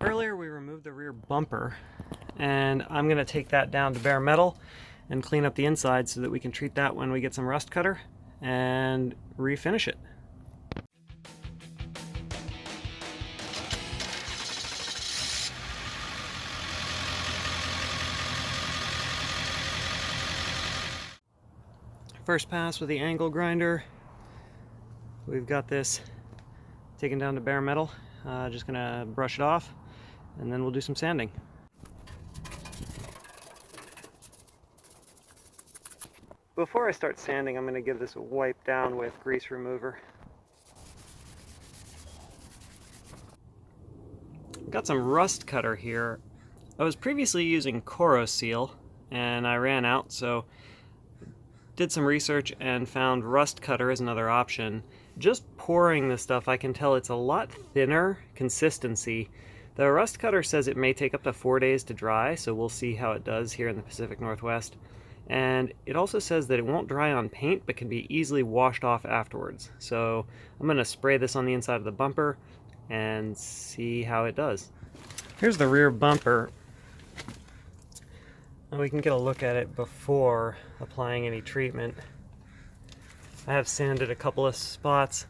Earlier we removed the rear bumper, and I'm going to take that down to bare metal and clean up the inside so that we can treat that when we get some Rust Kutter and refinish it. First pass with the angle grinder. We've got this taken down to bare metal. Just gonna brush it off and then we'll do some sanding. Before I start sanding, I'm gonna give this a wipe down with grease remover. Got some Rust Kutter here. I was previously using Seal and I ran out, so did some research and found Rust Kutter as another option. Just pouring this stuff, I can tell it's a lot thinner consistency. The Rust Kutter says it may take up to 4 days to dry, so we'll see how it does here in the Pacific Northwest. And it also says that it won't dry on paint, but can be easily washed off afterwards. So I'm gonna spray this on the inside of the bumper and see how it does. Here's the rear bumper. And we can get a look at it before applying any treatment. I have sanded a couple of spots,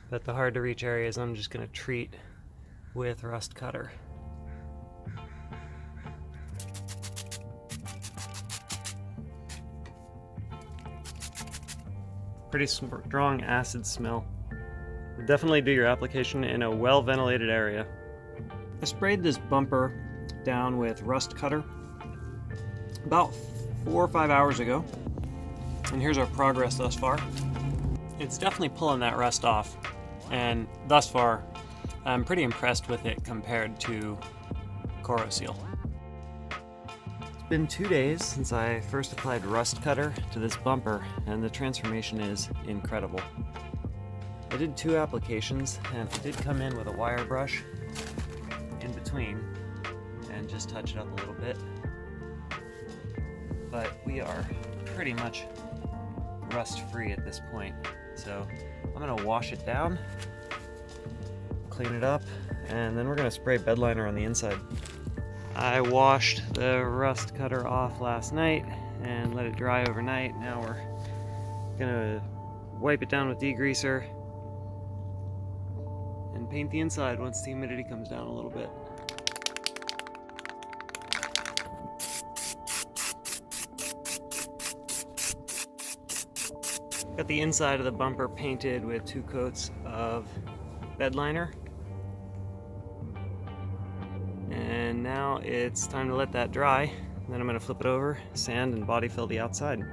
but the hard to reach areas I'm just going to treat with Rust Kutter. Pretty strong acid smell. Definitely do your application in a well ventilated area. I sprayed this bumper down with Rust Kutter about 4 or 5 hours ago, and here's our progress thus far. It's definitely pulling that rust off, and thus far I'm pretty impressed with it compared to Seal. It's been 2 days since I first applied Rust Kutter to this bumper, and the transformation is incredible. I did 2 applications, and I did come in with a wire brush in between and just touch it up a little bit. But we are pretty much rust-free at this point. So I'm gonna wash it down, clean it up, and then we're gonna spray Bedliner on the inside. I washed the Rust Kutter off last night and let it dry overnight. Now we're gonna wipe it down with degreaser and paint the inside once the humidity comes down a little bit. Got the inside of the bumper painted with 2 coats of Bedliner. And now it's time to let that dry. And then I'm going to flip it over, sand, and body fill the outside.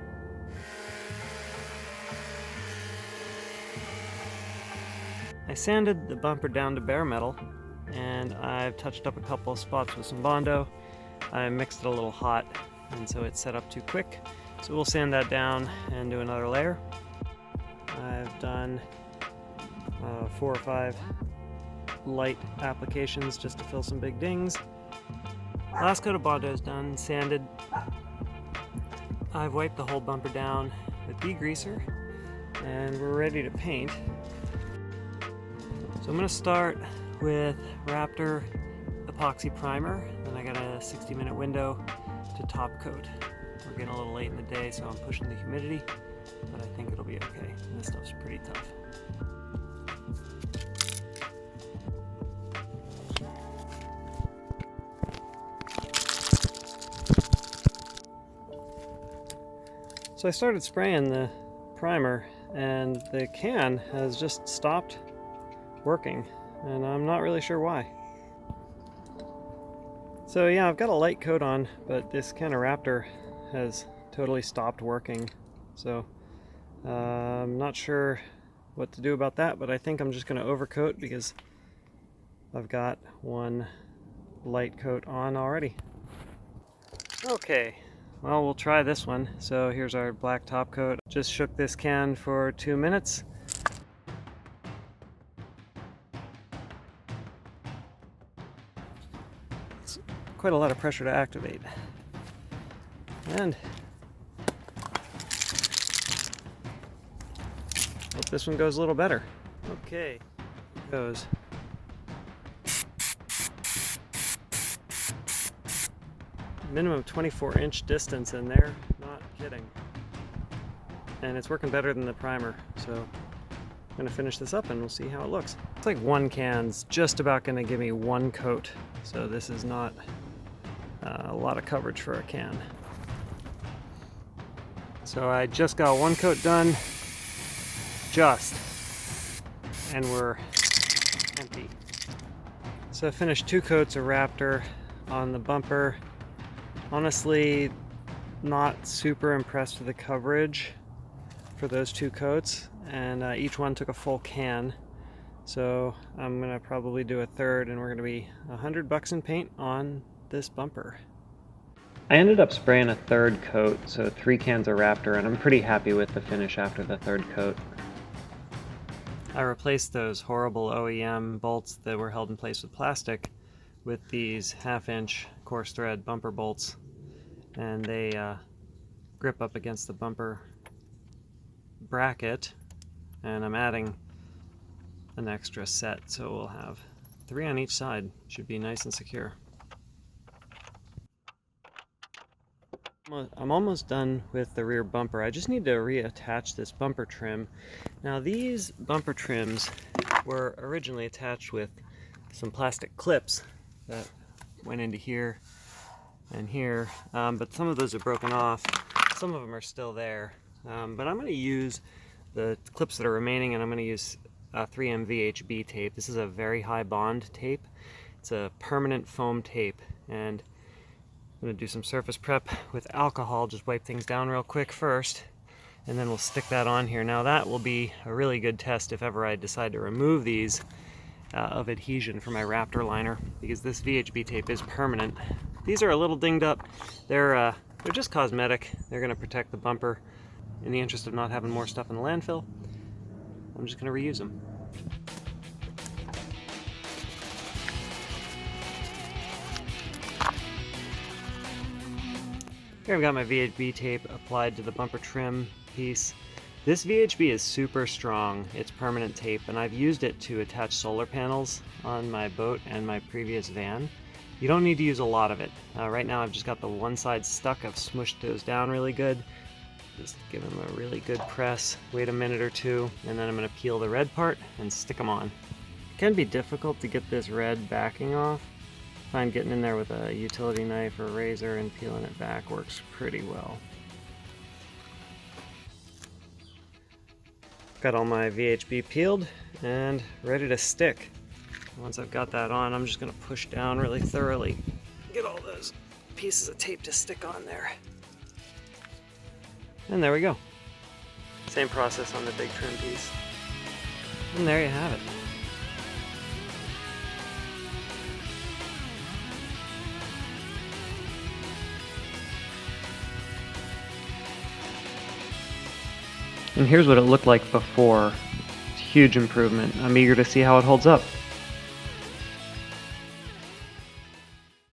I sanded the bumper down to bare metal, and I've touched up a couple of spots with some Bondo. I mixed it a little hot, and so it's set up too quick. So we'll sand that down and do another layer. I've done 4 or 5 light applications just to fill some big dings. Last coat of Bondo is done, sanded. I've wiped the whole bumper down with degreaser, and we're ready to paint. So I'm going to start with Raptor epoxy primer, then I got a 60-minute window to top coat. We're getting a little late in the day, so I'm pushing the humidity, but I think it'll be okay. This stuff's pretty tough. So I started spraying the primer, and the can has just stopped working, and I'm not really sure why. So yeah, I've got a light coat on, but this can of Raptor has totally stopped working. So I'm not sure what to do about that, but I think I'm just going to overcoat because I've got one light coat on already. Okay, well, we'll try this one. So here's our black top coat. Just shook this can for 2 minutes. It's quite a lot of pressure to activate. And hope this one goes a little better. Okay, it goes. minimum 24-inch distance in there, not kidding. And it's working better than the primer, so I'm gonna finish this up and we'll see how it looks. It's like one can's just about gonna give me one coat, so this is not a lot of coverage for a can. So I just got one coat done, and we're empty. So I finished 2 coats of Raptor on the bumper. Honestly, not super impressed with the coverage for those 2 coats, and each one took a full can. So I'm gonna probably do a third, and we're gonna be $100 in paint on this bumper. I ended up spraying a 3rd coat, so 3 cans of Raptor, and I'm pretty happy with the finish after the 3rd coat. I replaced those horrible OEM bolts that were held in place with plastic with these 1/2-inch coarse thread bumper bolts, and they grip up against the bumper bracket, and I'm adding an extra set, so we'll have 3 on each side. Should be nice and secure. I'm almost done with the rear bumper. I just need to reattach this bumper trim. Now these bumper trims were originally attached with some plastic clips that went into here and here, but some of those are broken off. Some of them are still there, but I'm going to use the clips that are remaining, and I'm going to use 3M VHB tape. This is a very high bond tape. It's a permanent foam tape, and I'm going to do some surface prep with alcohol, just wipe things down real quick first, and then we'll stick that on here. Now that will be a really good test if ever I decide to remove these of adhesion for my Raptor liner, because this VHB tape is permanent. These are a little dinged up. They're just cosmetic. They're going to protect the bumper in the interest of not having more stuff in the landfill. I'm just going to reuse them. Here I've got my VHB tape applied to the bumper trim piece. This VHB is super strong. It's permanent tape, and I've used it to attach solar panels on my boat and my previous van. You don't need to use a lot of it. Right now I've just got the one side stuck. I've smushed those down really good. Just give them a really good press, wait a minute or two, and then I'm going to peel the red part and stick them on. It can be difficult to get this red backing off. I find getting in there with a utility knife or razor and peeling it back works pretty well. Got all my VHB peeled and ready to stick. Once I've got that on, I'm just going to push down really thoroughly, get all those pieces of tape to stick on there. And there we go. Same process on the big trim piece. And there you have it. And here's what it looked like before. It's a huge improvement. I'm eager to see how it holds up.